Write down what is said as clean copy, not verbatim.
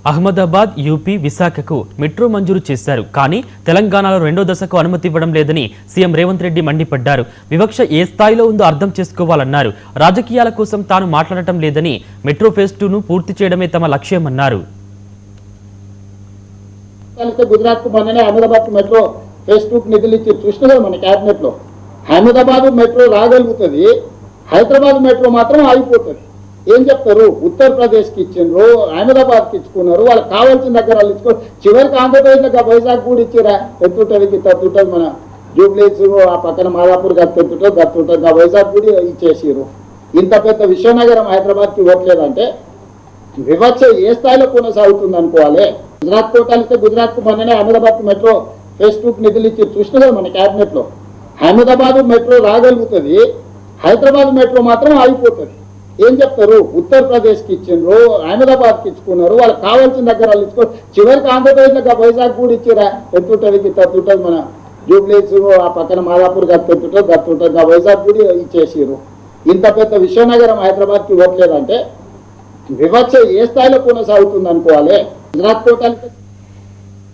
Ahmedabad, UP, విశాఖకు metro మంజూరు చేశారు. కానీ తెలంగాణలో రెండో దశకు అనుమతి ఇవ్వడం లేదని సీఎం రేవంత్ రెడ్డి మండిపడ్డారు. వివక్ష ఏ స్థాయిలో ఉందో అర్థం చేసుకోవాలన్నారు. రాజకీయాల కోసం తాను మాట్లాడటం లేదని, మెట్రో ఫేజ్ 2ను పూర్తి చేయడమే తమ లక్ష్యమన్నారు. గుజరాత్ మొన్ననే అహ్మదాబాద్ మెట్రో ఫేజ్ 2 నిధులు ఇచ్చి చూసినా మన క్యాబినెట్ లో అహ్మదాబాద్ మెట్రో రాగలుగుతుంది, హైదరాబాద్ మెట్రో మాత్రం ఆగిపోతుంది. ఏం చెప్తారు? ఉత్తరప్రదేశ్కి ఇచ్చిండ్రు, అహ్మదాబాద్కి ఇచ్చుకున్నారు, వాళ్ళకి కావాల్సిన దగ్గర వాళ్ళు ఇచ్చుకో. చివరికి ఆంధ్రప్రదేశ్లో వైజాగ్ కూడా ఇచ్చిరా, ఎత్తుంటుంది తత్తుంటుంది, మన జూబ్లీస్ ఆ పక్కన మాదాపూర్ గత్తుంటుంది, వైజాగ్ కూడా ఇచ్చేసారు. ఇంత పెద్ద విశ్వనగరం హైదరాబాద్కి ఇవ్వట్లేదంటే వివక్ష ఏ స్థాయిలో కొనసాగుతుంది అనుకోవాలి. గుజరాత్ కోటాలిస్తే గుజరాత్కు మొన్ననే అహ్మదాబాద్ మెట్రో ఫేజ్ 2 నిధులు ఇచ్చి చూసినా మన క్యాబినెట్ లో అహ్మదాబాద్ మెట్రో రాగలుగుతుంది, హైదరాబాద్ మెట్రో మాత్రం ఆగిపోతుంది. ఏం చెప్తారు? ఉత్తరప్రదేశ్కి ఇచ్చిండ్రు, అహ్మదాబాద్కి ఇచ్చుకున్నారు, వాళ్ళకి కావాల్సిన దగ్గర వాళ్ళు ఇచ్చుకో. చివరికి ఆంధ్రప్రదేశ్లో వైజాగ్ కూడా ఇచ్చిరా, ఎత్తుంటుంది తత్తుంటుంది, మన జూబ్లీస్ ఆ పక్కన మాదాపూర్ గత్తుంటుంది, వైజాగ్ కూడా ఇచ్చేసారు. ఇంత పెద్ద విశ్వనగరం హైదరాబాద్కి ఇవ్వట్లేదంటే వివక్ష ఏ స్థాయిలో కొనసాగుతుంది అనుకోవాలి. గుజరాత్ కోటాలిస్తే